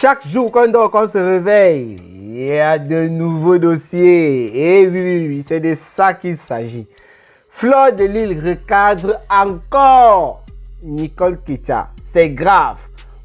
Chaque jour qu'on se réveille, il y a de nouveaux dossiers. Et oui, c'est de ça qu'il s'agit. Fleur de Lille recadre encore Nicole Ketia. C'est grave.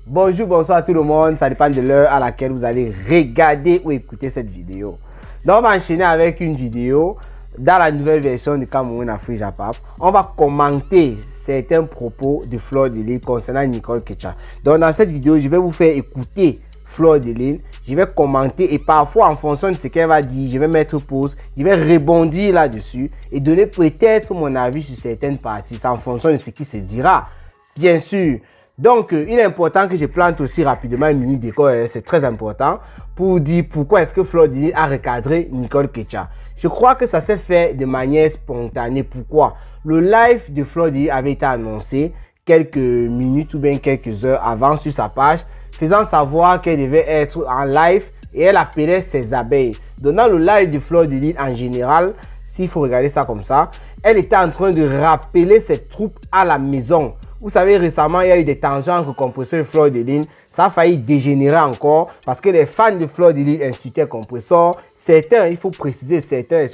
Bonjour, bonsoir à tout le monde. Ça dépend de l'heure à laquelle vous allez regarder ou écouter cette vidéo. Donc, on va enchaîner avec une vidéo dans la nouvelle version de Cameroun Afrique Japap. On va commenter certains propos de Fleur de Lille concernant Nicole Ketia. Donc, dans cette vidéo, je vais vous faire écouter Fleur de Lille. Je vais commenter et parfois, en fonction de ce qu'elle va dire, je vais mettre pause. Je vais rebondir là-dessus et donner peut-être mon avis sur certaines parties. C'est en fonction de ce qui se dira, bien sûr. Donc, il est important que je plante aussi rapidement une minute d'école, c'est très important, pour dire pourquoi est-ce que Fleur de Lille a recadré Nicole Ketia. Je crois que ça s'est fait de manière spontanée. Pourquoi? Le live de Fleur de Lille avait été annoncé quelques minutes ou bien quelques heures avant sur sa page, faisant savoir qu'elle devait être en live et elle appelait ses abeilles. Donc, dans le live de Fleur de Lille en général, s'il faut regarder ça comme ça, elle était en train de rappeler ses troupes à la maison. Vous savez, récemment, il y a eu des tensions entre Compressor et Fleur de Lille. Ça a failli dégénérer encore parce que les fans de Fleur de Lille insultaient Compressor. Certains, il faut préciser, certains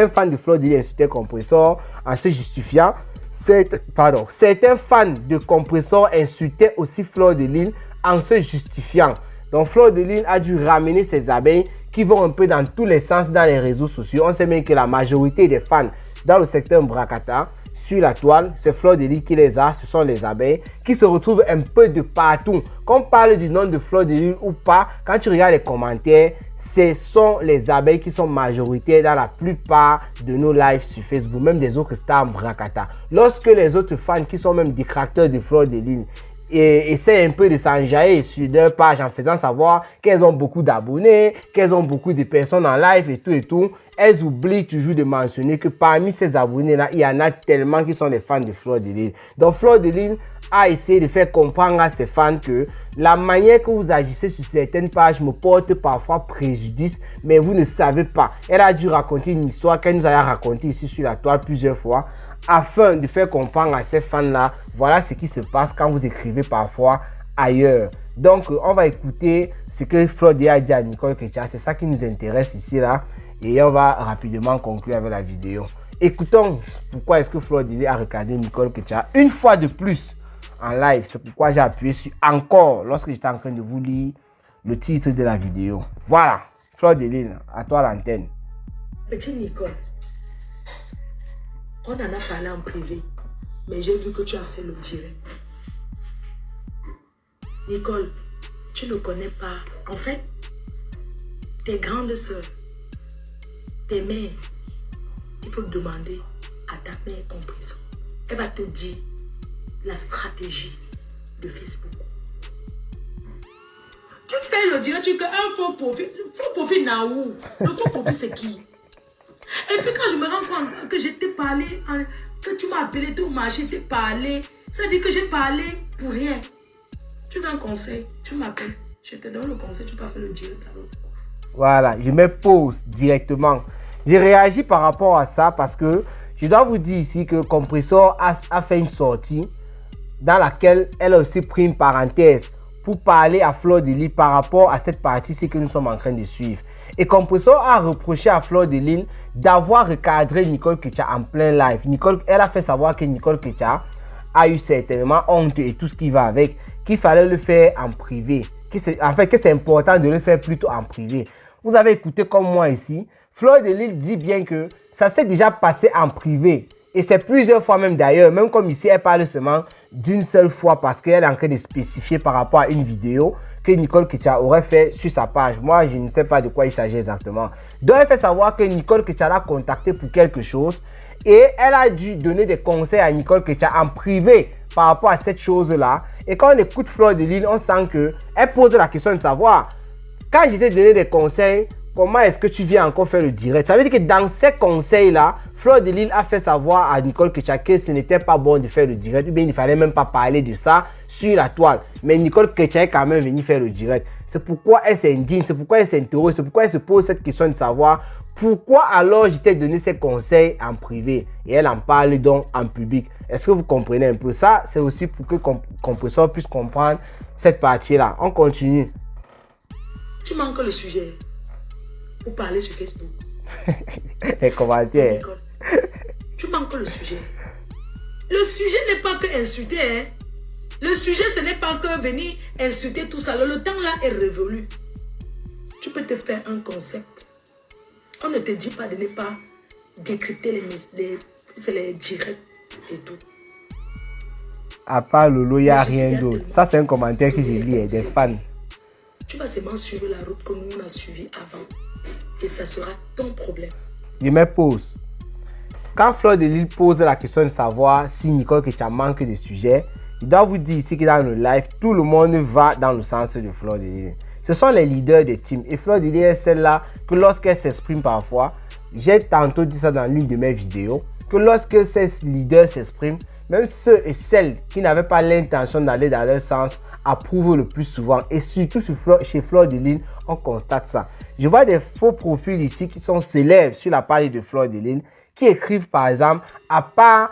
fans de Fleur de Lille insultaient Compressor en se justifiant. Certains fans de Compressor insultaient aussi Fleur de Lille en se justifiant. Donc, Fleur de Lille a dû ramener ses abeilles qui vont un peu dans tous les sens dans les réseaux sociaux. On sait bien que la majorité des fans dans le secteur Mbrakata, sur la toile, c'est Fleur de Lille qui les a, ce sont les abeilles qui se retrouvent un peu de partout. Qu'on parle du nom de Fleur de Lille ou pas, quand tu regardes les commentaires, ce sont les abeilles qui sont majoritaires dans la plupart de nos lives sur Facebook, même des autres stars Mbrakata. Lorsque les autres fans qui sont même détracteurs de Fleur de Lille et essaient un peu de s'enjailler sur leur page en faisant savoir qu'elles ont beaucoup d'abonnés, qu'elles ont beaucoup de personnes en live et tout, elles oublient toujours de mentionner que parmi ces abonnés-là, il y en a tellement qui sont des fans de Fleur de Lille. Donc, Fleur de Lille a essayé de faire comprendre à ses fans que la manière que vous agissez sur certaines pages me porte parfois préjudice, mais vous ne savez pas. Elle a dû raconter une histoire qu'elle nous a racontée ici sur la toile plusieurs fois, afin de faire comprendre à ces fans-là, voilà ce qui se passe quand vous écrivez parfois ailleurs. Donc, on va écouter ce que Fleur de Lille a dit à Nicole Ketia. C'est ça qui nous intéresse ici, là. Et on va rapidement conclure avec la vidéo. Écoutons pourquoi est-ce que Fleur de Lille a recadré Nicole Ketia une fois de plus en live. C'est pourquoi j'ai appuyé sur encore lorsque j'étais en train de vous lire le titre de la vidéo. Voilà, Fleur de Lille, à toi l'antenne. Petit Nicole, on en a parlé en privé, mais j'ai vu que tu as fait le direct. Nicole, tu ne connais pas. En fait, tes grandes sœurs, tes mères, il faut demander à ta mère Compressor. Elle va te dire la stratégie de Facebook. Tu fais le direct, tu dis qu'un faux profil. Le faux profil n'a où? Le faux profil, c'est qui? Et puis quand je me rends compte que je t'ai parlé, que tu m'as appelé, tout marché, t'ai parlé, ça dit que j'ai parlé pour rien. Tu veux un conseil, tu m'appelles, je te donne le conseil, tu peux faire le direct à l'autre. Voilà, je mets pause directement. J'ai réagi par rapport à ça parce que je dois vous dire ici que Compressor a fait une sortie dans laquelle elle a aussi pris une parenthèse pour parler à Fleur de Lille par rapport à cette partie-ci que nous sommes en train de suivre. Et Compressor a reproché à Fleur de Lille d'avoir recadré Nicole Ketia en plein live. Elle a fait savoir que Nicole Ketia a eu certainement honte et tout ce qui va avec, qu'il fallait le faire en privé. En fait, que c'est important de le faire plutôt en privé. Vous avez écouté comme moi ici. Fleur de Lille dit bien que ça s'est déjà passé en privé. Et c'est plusieurs fois même d'ailleurs. Même comme ici, elle parle seulement d'une seule fois parce qu'elle est en train de spécifier par rapport à une vidéo que Nicole Ketia aurait fait sur sa page. Moi, je ne sais pas de quoi il s'agit exactement. Donc, elle fait savoir que Nicole Ketia l'a contacté pour quelque chose. Et elle a dû donner des conseils à Nicole Ketia en privé par rapport à cette chose-là. Et quand on écoute Fleur de Lille, on sent qu'elle pose la question de savoir, quand je t'ai donné des conseils, comment est-ce que tu viens encore faire le direct? Ça veut dire que dans ces conseils-là, Fleur de Lille a fait savoir à Nicole Ketia que ce n'était pas bon de faire le direct, ou bien il ne fallait même pas parler de ça sur la toile. Mais Nicole Ketia est quand même venue faire le direct. C'est pourquoi elle s'indigne, c'est pourquoi elle s'interroge, c'est pourquoi elle se pose cette question de savoir pourquoi alors je t'ai donné ces conseils en privé et elle en parle donc en public. Est-ce que vous comprenez un peu ça? C'est aussi pour que Compressor puisse comprendre cette partie-là. On continue. Tu manques le sujet pour parler sur Facebook. Les commentaires. Tu manques le sujet. Le sujet n'est pas que insulter. Hein. Le sujet, ce n'est pas que venir insulter tout ça. Le temps là est révolu. Tu peux te faire un concept. On ne te dit pas de ne pas décrypter les directs et tout. À part Lolo, il n'y a rien d'autre. Ça, c'est un commentaire que j'ai lu des fans. Tu vas seulement suivre la route que nous on a suivie avant. Et ça sera ton problème. Je me pose. Quand Fleur de Lille pose la question de savoir si Nicole Ketia manque de sujet, il doit vous dire ici que dans le live, tout le monde va dans le sens de Fleur de Lille. Ce sont les leaders de team. Et Fleur de Lille est celle-là que lorsqu'elle s'exprime parfois, j'ai tantôt dit ça dans l'une de mes vidéos, que lorsque ces leaders s'expriment, même ceux et celles qui n'avaient pas l'intention d'aller dans leur sens approuvent le plus souvent. Et surtout chez Fleur de Lille, on constate ça. Je vois des faux profils ici qui sont célèbres sur la page de Fleur de Lille, qui écrivent par exemple, à part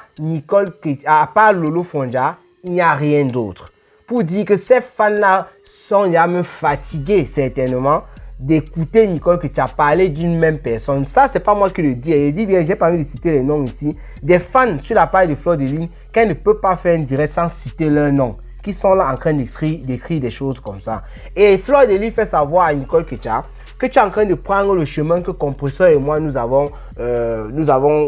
Lolo Fonja, il n'y a rien d'autre. Pour dire que ces fans-là sont même fatigués certainement d'écouter Nicole que tu as parlé d'une même personne. Ça, c'est pas moi qui le dis. Il dit bien, j'ai pas envie de citer les noms ici. Des fans sur la page de Fleur de Lille qu'elle ne peut pas faire un direct sans citer leur nom, qui sont là en train d'écrire des choses comme ça. Et Fleur de Lille fait savoir à Nicole Ketia que tu es en train de prendre le chemin que Compresseur et moi nous avons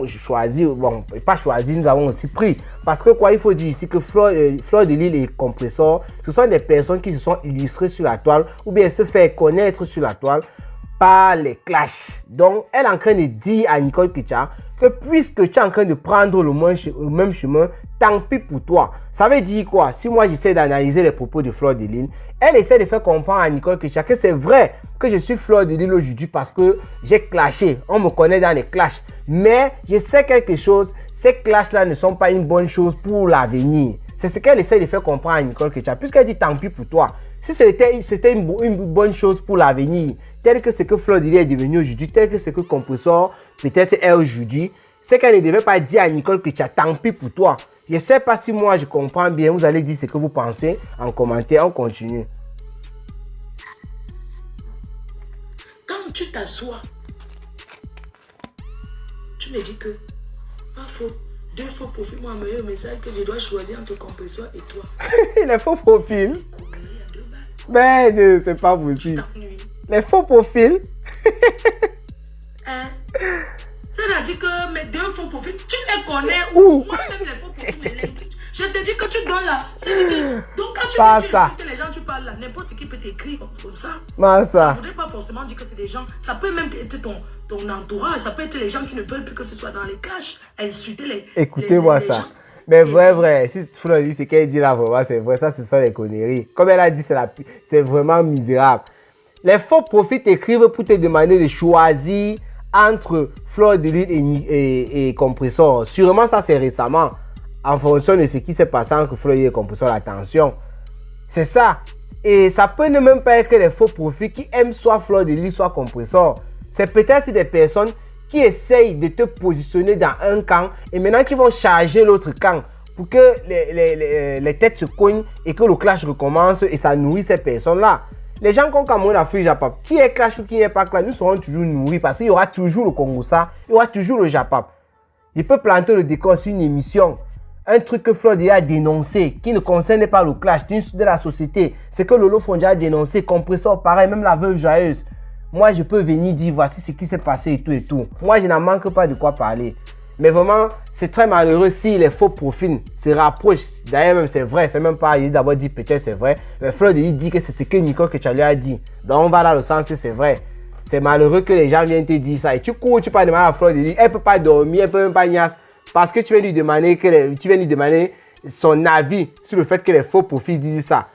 choisi, bon, pas choisi, nous avons aussi pris. Parce que quoi, il faut dire ici que Fleur de Lille et Compresseur, ce sont des personnes qui se sont illustrées sur la toile ou bien se faire connaître sur la toile par les clashs. Donc, elle est en train de dire à Nicole Ketia que puisque tu es en train de prendre le même chemin, tant pis pour toi. Ça veut dire quoi? Si moi j'essaie d'analyser les propos de Fleur de Lille, elle essaie de faire comprendre à Nicole Ketia que c'est vrai que je suis Fleur de Lille aujourd'hui parce que j'ai clashé. On me connaît dans les clashs. Mais je sais quelque chose, ces clashs-là ne sont pas une bonne chose pour l'avenir. C'est ce qu'elle essaie de faire comprendre à Nicole Ketia. Puisqu'elle dit tant pis pour toi. Si c'était une bonne chose pour l'avenir, tel que ce que Fleur de Lille est devenu aujourd'hui, tel que ce que Compresseur peut-être est aujourd'hui, c'est qu'elle ne devait pas dire à Nicole Ketia tant pis pour toi. Je ne sais pas si moi je comprends bien. Vous allez dire ce que vous pensez en commentaire. On continue. Quand tu t'assois, tu me dis que deux faux profils m'ont envoyé un message que je dois choisir entre Compresseur et toi. Les faux profils. Mais c'est pas possible. Les faux profils. Hein? C'est-à-dire que mes deux faux profils, tu les connais où? Moi-même, les faux profils, je te dis que tu donnes là. Donc, quand tu insultes les gens, tu parles là. N'importe qui peut t'écrire comme ça. Ça ne voudrait pas forcément dire que c'est des gens. Ça peut même être ton entourage. Ça peut être les gens qui ne veulent plus que ce soit dans les clashs. Insulter les. Écoutez-moi ça. Gens. Mais vrai. Si Fleur dit ce qu'elle dit là, vraiment, c'est vrai. Ça, ce sont des conneries. Comme elle a dit, c'est vraiment misérable. Les faux profils t'écrivent pour te demander de choisir entre Fleur de Lille et Compresseur. Sûrement, ça, c'est récemment. En fonction de ce qui s'est passé entre Fleur de Lille et Compresseur, attention. C'est ça. Et ça peut ne même pas être que les faux profils qui aiment soit Fleur de Lille, soit Compresseur. C'est peut-être des personnes qui essayent de te positionner dans un camp et maintenant qui vont charger l'autre camp pour que les têtes se cognent et que le clash recommence et ça nourrit ces personnes-là. Les gens comme Cameroun, Afrique, Japap, qui est clash ou qui n'est pas clash, nous serons toujours nourris parce qu'il y aura toujours le Congo-Ça, il y aura toujours le Japap. Il peut planter le décor sur une émission. Un truc que Fleur de Lille a dénoncé, qui ne concerne pas le clash de la société, c'est que Lolo Fonja a dénoncé, Compresseur, pareil, même la veuve joyeuse. Moi, je peux venir dire, voici ce qui s'est passé et tout et tout. Moi, je n'en manque pas de quoi parler. Mais vraiment, c'est très malheureux si les faux profils se rapprochent. D'ailleurs, même c'est vrai, c'est même pas, il d'abord dit peut-être c'est vrai. Mais Fleur de Lille dit que c'est ce que Nicole Ketia lui a dit. Donc, on va dans le sens que c'est vrai. C'est malheureux que les gens viennent te dire ça. Et tu cours, tu peux demander à Fleur de Lille, elle ne peut pas dormir, elle ne peut même pas niasse. Parce que tu viens lui demander son avis sur le fait que les faux profils disent ça.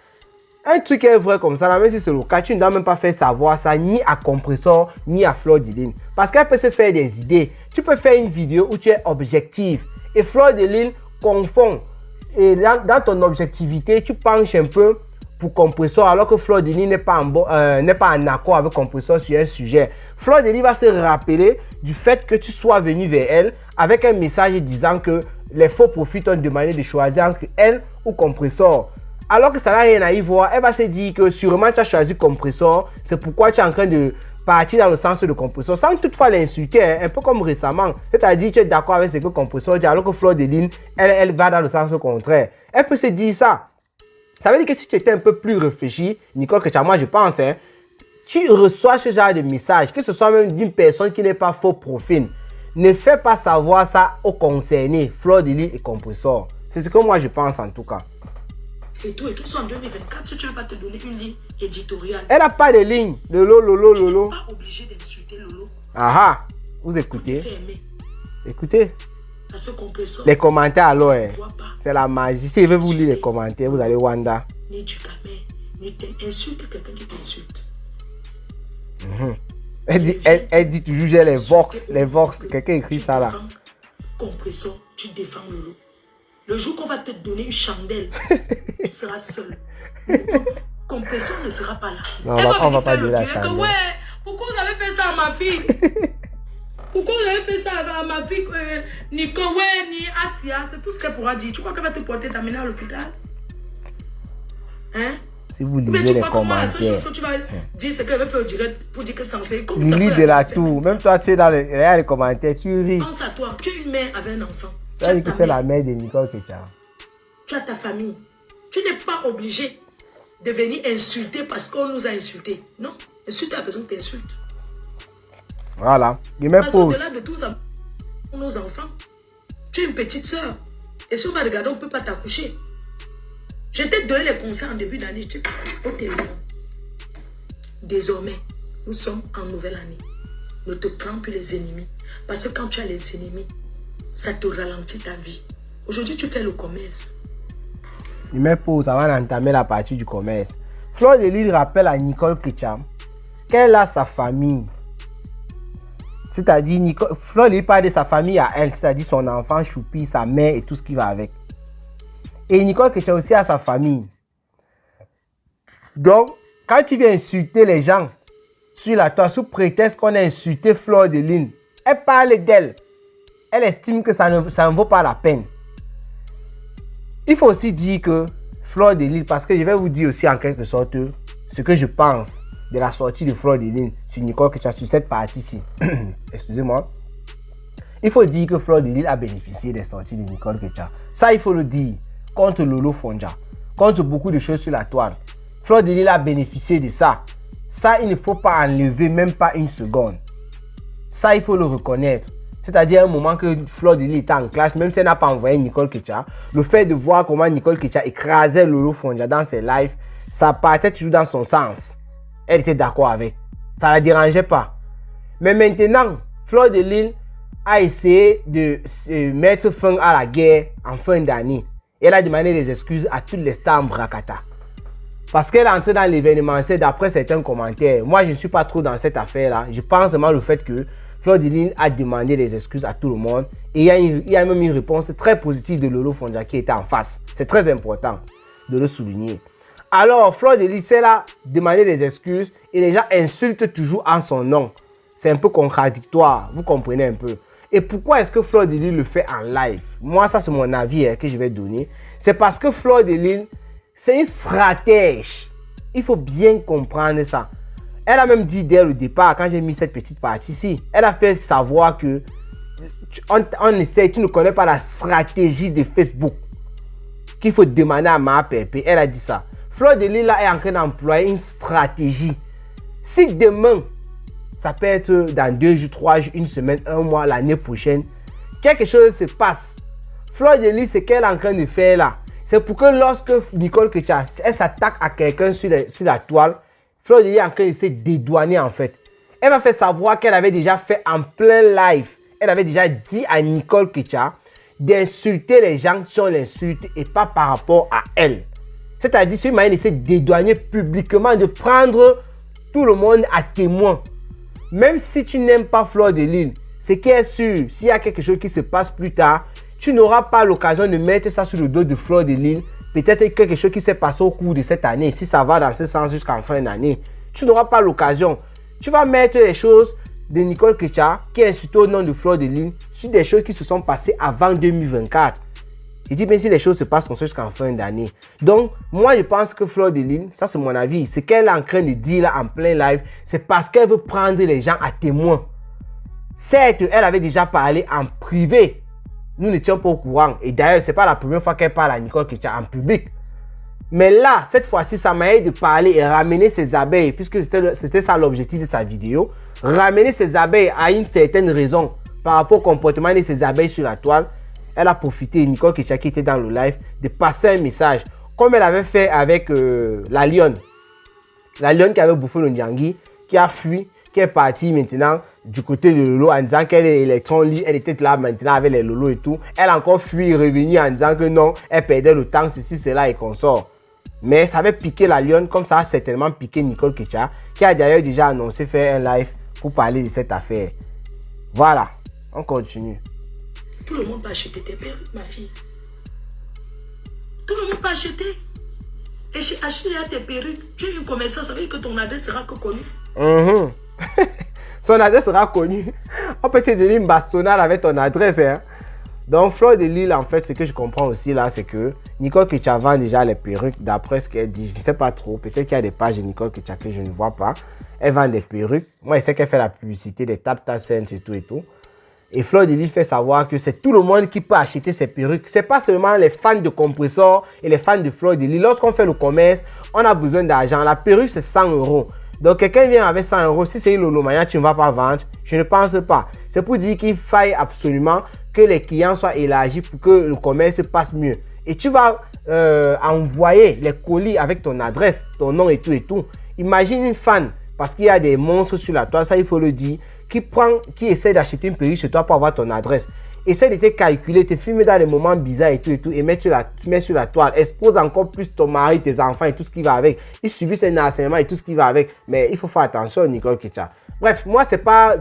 Un truc est vrai comme ça, même si c'est le cas, tu ne dois même pas faire savoir ça ni à Compresseur, ni à Fleur de Lille. Parce qu'elle peut se faire des idées. Tu peux faire une vidéo où tu es objectif. Et Fleur de Lille confond. Et dans ton objectivité, tu penches un peu pour Compresseur, alors que Fleur de Lille n'est pas en accord avec Compresseur sur un sujet. Fleur de Lille va se rappeler du fait que tu sois venu vers elle avec un message disant que les faux profils t'ont demandé de choisir entre elle ou Compresseur. Alors que ça n'a rien à y voir, elle va se dire que sûrement tu as choisi compresseur, c'est pourquoi tu es en train de partir dans le sens de compresseur, sans toutefois l'insulter, hein, un peu comme récemment. C'est-à-dire que tu es d'accord avec ce que compresseur dit, alors que Fleur de Lys, elle va dans le sens contraire. Elle peut se dire ça. Ça veut dire que si tu étais un peu plus réfléchi, Nicole Ketcha, moi je pense, hein, tu reçois ce genre de message, que ce soit même d'une personne qui n'est pas faux profil, ne fais pas savoir ça aux concernés, Fleur de Lys et compresseur. C'est ce que moi je pense en tout cas. Et tout, ça en 2024, si tu ne veux pas te donner une ligne éditoriale. Elle n'a pas de ligne. Lolo. Tu n'es pas obligé d'insulter Lolo. Ah, vous écoutez. Écoutez. À ce compresseur. Les commentaires alors, hein. C'est la magie. Si je vais vous lire les commentaires, vous allez Wanda. Ni tu camais, ni t'insultes quelqu'un qui t'insulte. Elle dit toujours j'ai les vox. Quelqu'un écrit ça là. Compresseur, tu défends Lolo. Le jour qu'on va te donner une chandelle, tu seras seul. Compresseur ne sera pas là. Non, on va pas donner la chandelle. Ouais, pourquoi vous avez fait ça à ma fille? Pourquoi vous avez fait ça à ma fille? Ni Kowe, ni Asia, c'est tout ce qu'elle pourra dire. Tu crois qu'elle va te porter, t'amener à l'hôpital? Hein? Si vous lisez les commentaires. La seule chose que tu vas dire, c'est qu'elle va faire au direct pour dire que c'est censé. Il lit de la tour. Même toi, tu es dans les commentaires, tu ris. Pense à toi, tu es une mère avec un enfant. Tu as dit que tu es la mère de Nicole Ketcha. Tu as ta famille. Tu n'es pas obligé de venir insulter parce qu'on nous a insultés. Non, insulte la personne qui t'insulte. Voilà. Il me parce pose. Au-delà de tous nos enfants, tu es une petite soeur. Et si on va regarder, on ne peut pas t'accoucher. Je t'ai donné les conseils en début d'année au téléphone. Désormais, nous sommes en nouvelle année. Ne te prends plus les ennemis. Parce que quand tu as les ennemis, ça te ralentit ta vie. Aujourd'hui, tu fais le commerce. Il me pose avant d'entamer la partie du commerce. Fleur de Lys rappelle à Nicole Ketcha qu'elle a sa famille. C'est-à-dire, Fleur de Lys parle de sa famille à elle, c'est-à-dire son enfant, Choupi, sa mère et tout ce qui va avec. Et Nicole Ketcha aussi a sa famille. Donc, quand tu viens insulter les gens sur la toile, sous prétexte qu'on a insulté Fleur de Lys, elle parle d'elle. Elle estime que ça ne vaut pas la peine. Il faut aussi dire que Fleur de Lys, parce que je vais vous dire aussi en quelque sorte ce que je pense de la sortie de Fleur de Lys sur Nicole Ketcha, sur cette partie-ci. Excusez-moi. Il faut dire que Fleur de Lys a bénéficié des sorties de Nicole Ketcha. Ça, il faut le dire. Contre Lolo Fonja, contre beaucoup de choses sur la toile. Fleur de Lys a bénéficié de ça. Ça, il ne faut pas enlever même pas une seconde. Ça, il faut le reconnaître. C'est-à-dire, à un moment que Fleur de Lys était en clash, même si elle n'a pas envoyé Nicole Ketcha, le fait de voir comment Nicole Ketcha écrasait Lolo Fonja dans ses lives, ça partait toujours dans son sens. Elle était d'accord avec. Ça ne la dérangeait pas. Mais maintenant, Fleur de Lys a essayé de mettre fin à la guerre en fin d'année. Elle a demandé des excuses à toutes les stars en Brakata. Parce qu'elle est entrée dans l'événementiel d'après certains commentaires. Moi, je ne suis pas trop dans cette affaire-là. Je pense seulement le fait que Fleur de Lys a demandé des excuses à tout le monde. Et il y a même une réponse très positive de Lolo Fonja qui était en face. C'est très important de le souligner. Alors, Fleur de Lys, elle a demandé des excuses et les gens insultent toujours en son nom. C'est un peu contradictoire, vous comprenez un peu. Et pourquoi est-ce que Fleur de Lys le fait en live? Moi, ça c'est mon avis que je vais donner. C'est parce que Fleur de Lys, c'est une stratège. Il faut bien comprendre ça. Elle a même dit dès le départ, quand j'ai mis cette petite partie-ci, elle a fait savoir que on essaie, tu ne connais pas la stratégie de Facebook. Qu'il faut demander à Ma Pépé. Elle a dit ça. Fleur de Lys là est en train d'employer une stratégie. Si demain, ça peut être dans 2 jours, 3 jours, 1 semaine, 1 mois, l'année prochaine, quelque chose se passe. Fleur de Lys, ce qu'elle est en train de faire là, c'est pour que lorsque Nicole Ketcha, elle s'attaque à quelqu'un sur la toile, Fleur de Lys est en train de se dédouaner en fait. Elle m'a fait savoir qu'elle avait déjà fait en plein live, elle avait déjà dit à Nicole Ketcha d'insulter les gens si on l'insulte et pas par rapport à elle. C'est-à-dire, c'est une manière de se dédouaner publiquement, de prendre tout le monde à témoin. Même si tu n'aimes pas Fleur de Lys, ce qui est sûr, s'il y a quelque chose qui se passe plus tard, tu n'auras pas l'occasion de mettre ça sur le dos de Fleur de Lys. Peut-être quelque chose qui s'est passé au cours de cette année, si ça va dans ce sens jusqu'en fin d'année. Tu n'auras pas l'occasion. Tu vas mettre les choses de Nicole Ketcha, qui est insultée au nom de Fleur de Lys, sur des choses qui se sont passées avant 2024. Il dit, bien si les choses se passent comme ça jusqu'en fin d'année. Donc, moi, je pense que Fleur de Lys, ça c'est mon avis, ce qu'elle est en train de dire là en plein live, c'est parce qu'elle veut prendre les gens à témoin. Certes, elle avait déjà parlé en privé. Nous n'étions pas au courant. Et d'ailleurs, ce n'est pas la première fois qu'elle parle à Nicole Ketia en public. Mais là, cette fois-ci, ça m'a aidé de parler et ramener ses abeilles, puisque c'était ça l'objectif de sa vidéo. Ramener ses abeilles à une certaine raison par rapport au comportement de ses abeilles sur la toile. Elle a profité, Nicole Ketia qui était dans le live, de passer un message. Comme elle avait fait avec la lionne. La lionne qui avait bouffé le Nyangui, qui a fui, qui est partie maintenant du côté de Lolo en disant qu'elle est électron libre, elle était là maintenant avec les Lolo et tout. Elle a encore fui, revenue en disant que non, elle perdait le temps, ceci, cela et consort. Mais ça avait piqué la lionne, comme ça a certainement piqué Nicole Ketia, qui a d'ailleurs déjà annoncé faire un live pour parler de cette affaire. Voilà, on continue. Tout le monde peut acheter tes perruques, ma fille. Tout le monde peut acheter. Et j'ai acheté tes perruques. Tu es une commerçante, ça veut dire que ton adresse sera que connue. Son adresse sera connue. On peut te donner une bastonnade avec ton adresse. Hein? Donc, Fleur de Lys, en fait, ce que je comprends aussi là, c'est que Nicole Ketia vend déjà les perruques, d'après ce qu'elle dit. Je ne sais pas trop. Peut-être qu'il y a des pages de Nicole Ketia que je ne vois pas. Elle vend des perruques. Moi, je sais qu'elle fait la publicité des Tap Sense et tout et tout. Et Fleur de Lys fait savoir que c'est tout le monde qui peut acheter ces perruques. Ce n'est pas seulement les fans de Compressor et les fans de Fleur de Lys. Lorsqu'on fait le commerce, on a besoin d'argent. La perruque, c'est 100 €. Donc, quelqu'un vient avec 100 €. Si c'est une Lolomania, tu ne vas pas vendre. Je ne pense pas. C'est pour dire qu'il faille absolument que les clients soient élargis pour que le commerce passe mieux. Et tu vas envoyer les colis avec ton adresse, ton nom et tout et tout. Imagine une fan, parce qu'il y a des monstres sur la toile, ça il faut le dire, qui essaie d'acheter une perruque chez toi pour avoir ton adresse. Essaie de te calculer, te filmer dans des moments bizarres et tout, et mets sur la toile. Expose encore plus ton mari, tes enfants et tout ce qui va avec. Ils subissent un harcèlement et tout ce qui va avec. Mais il faut faire attention, Nicole Ketia. Bref, moi, c'est pas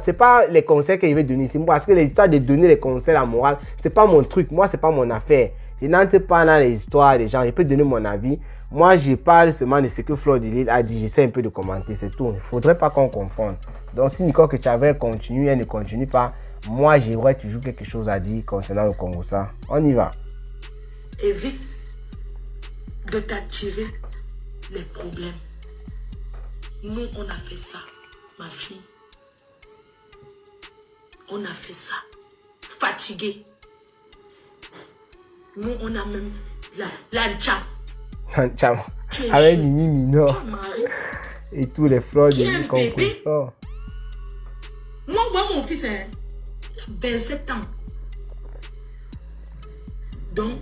les conseils que je vais donner ici. Parce que les histoires de donner les conseils à la morale, c'est pas mon truc. Moi, c'est pas mon affaire. Je n'entre pas dans les histoires des gens. Je peux donner mon avis. Moi, je parle seulement de ce que Fleur de Lys a dit. J'essaie un peu de commenter, c'est tout. Il ne faudrait pas qu'on confonde. Donc, si Nicole Ketia continue, elle ne continue pas. Moi, j'aurais toujours quelque chose à dire concernant le Congo. Ça, on y va. Évite de t'attirer les problèmes. Nous, on a fait ça, ma fille. On a fait ça. Fatigué. Nous, on a même la tcham. Avec Mimi Minor et tous les Fleurs de Lys compris ça. Moi, mon fils, il a 27 ans. Donc,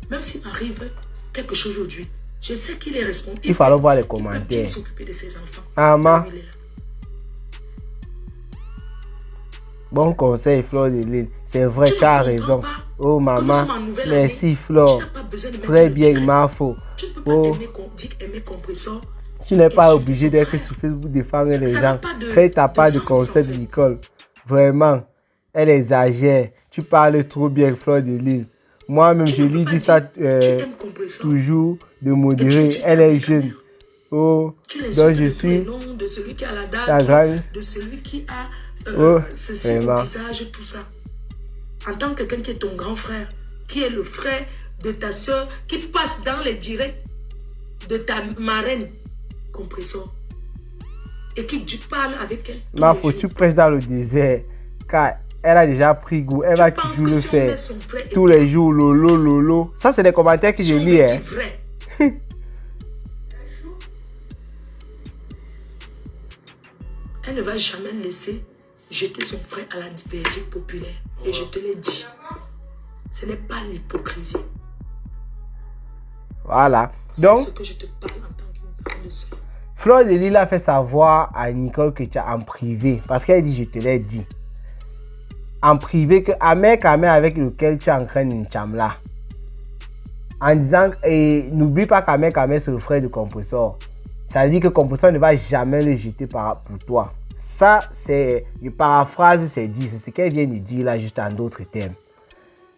même s'il m'arrive quelque chose aujourd'hui, je sais qu'il est responsable. Il fallait voir les commentaires. Il peut s'occuper de ses enfants. Ama. Bon conseil, Fleur de Lys. C'est vrai, tu as raison. Oh, maman. Merci, Fleur. Très bien, Mafo. Tu ne peux pas aimer Compressor. Tu n'es pas obligé d'être sur Facebook défendre les gens. Crée ta part de conseil de Nicole. Vraiment, elle exagère. Tu parles trop bien, Fleur de Lys. Moi-même, je lui dis ça toujours de modérer. Elle est jeune. Oh, donc je suis de celui qui a la date, la grande. de celui qui a ceci vraiment. au visage, tout ça. En tant que quelqu'un qui est ton grand frère, qui est le frère de ta soeur, qui passe dans les directs de ta marraine, Compressor, et qui tu parles avec elle. Ma faut tu prêches dans le désert, car elle a déjà pris goût. Elle va toujours le faire. Tous les jours, lolo. Ça, c'est des commentaires que je lis. Hein. Elle ne va jamais laisser jeter son frère à la verge populaire. Et je te l'ai dit, ce n'est pas l'hypocrisie. Voilà. Donc, c'est ce que je te parle en tant qu'une grande sœur. Fleur de Lys a fait savoir à Nicole Ketia en privé, parce qu'elle dit, je te l'ai dit, en privé, que Amé avec lequel tu es en train d'une chamla, en disant, et n'oublie pas qu'Amé c'est le frère de Compressor. Ça veut dire que Compressor ne va jamais le jeter pour toi. Ça, c'est une paraphrase, c'est dit, c'est ce qu'elle vient de dire là, juste en d'autres termes.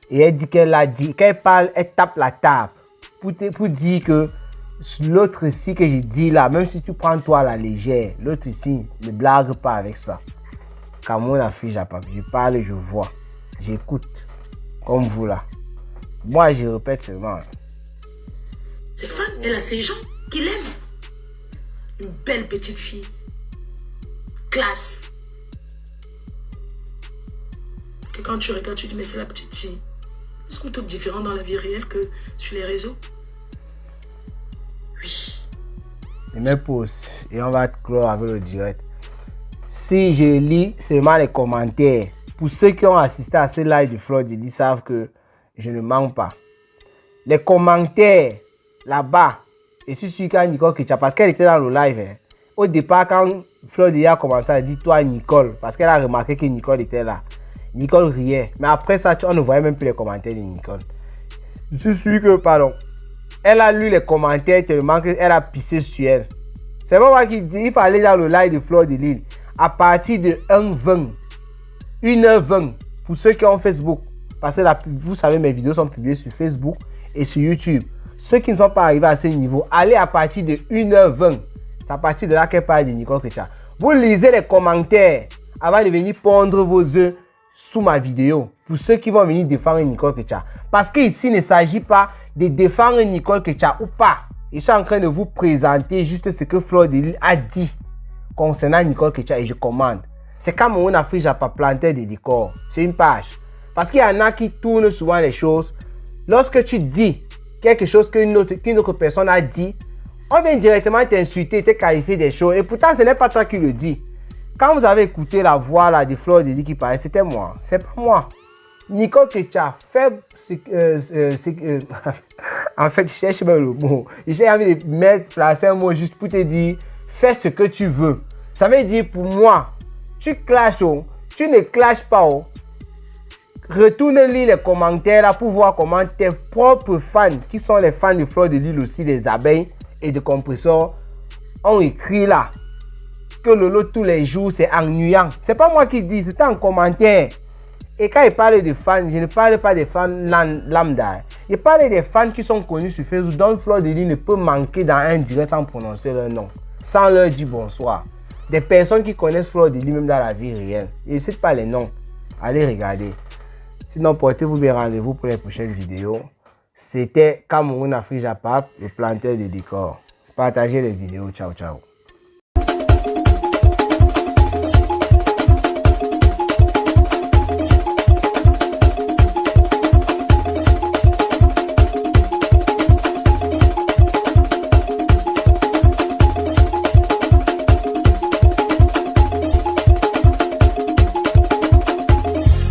Et elle dit qu'elle a dit, quand elle parle, elle tape la table pour dire que l'autre ici que je dis là, même si tu prends toi à la légère, l'autre ici ne blague pas avec ça. Car mon affiche, je parle, je vois, j'écoute, comme vous là. Moi, je répète seulement. Ses fans, elle a ses gens qui l'aiment. Une belle petite fille. Classe. Que quand tu regardes, tu dis, mais c'est la petite fille. Est-ce qu'on est tout différent dans la vie réelle que sur les réseaux? Oui. Je me pose et on va clore avec le direct. Si je lis seulement les commentaires, pour ceux qui ont assisté à ce live de Fleur de Lis savent que je ne mens pas. Les commentaires là-bas, et suis sûr qu'à Nicole Ketia, parce qu'elle était dans le live, hein. Au départ, quand Fleur de Lis a commencé à dire toi Nicole, parce qu'elle a remarqué que Nicole était là. Nicole riait. Mais après ça, on ne voyait même plus les commentaires de Nicole. Je suis sûr que, pardon, elle a lu les commentaires tellement qu'elle a pissé sur elle. C'est pas moi qui dis, il fallait dans le live de Fleur de Lis. À partir de 1h20, 1h20, pour ceux qui ont Facebook, parce que vous savez, mes vidéos sont publiées sur Facebook et sur YouTube. Ceux qui ne sont pas arrivés à ce niveau, allez à partir de 1h20. C'est à partir de là qu'elle parle de Nicole Ketia. Vous lisez les commentaires avant de venir pondre vos œufs sous ma vidéo. Pour ceux qui vont venir défendre Nicole Ketia. Parce qu'ici, il ne s'agit pas de défendre Nicole Ketia ou pas. Je suis en train de vous présenter juste ce que Fleur de Lis a dit concernant Nicole Ketia et je commande. C'est comme on a fait Japa planter des décors. C'est une page. Parce qu'il y en a qui tournent souvent les choses. Lorsque tu dis quelque chose qu'une autre personne a dit, on vient directement t'insulter, te qualifier des choses. Et pourtant, ce n'est pas toi qui le dis. Quand vous avez écouté la voix là, de Fleur de Lis qui parlait, c'était moi. C'est pas moi. Nicole Ketia fait en fait, je cherche même le mot. J'ai envie de placer un mot juste pour te dire fais ce que tu veux. Ça veut dire pour moi, tu clashes, tu ne clashes pas. Retourne lire les commentaires là pour voir comment tes propres fans, qui sont les fans de Fleur de Lis aussi, des abeilles et de compresseurs, ont écrit là que Lolo tous les jours c'est ennuyant. C'est pas moi qui dis, c'est en commentaire. Et quand il parle de fans, je ne parle pas des fans lambda. Je parle des fans qui sont connus sur Facebook, dont Fleur de Lis ne peut manquer dans un direct sans prononcer leur nom, sans leur dire bonsoir. Des personnes qui connaissent Fleur de Lis même dans la vie réelle. Je ne cite pas les noms. Allez regarder. Sinon, portez-vous bien rendez-vous pour les prochaines vidéos. C'était Cameroun Afrique Japap, le planteur de décors. Partagez les vidéos. Ciao, ciao.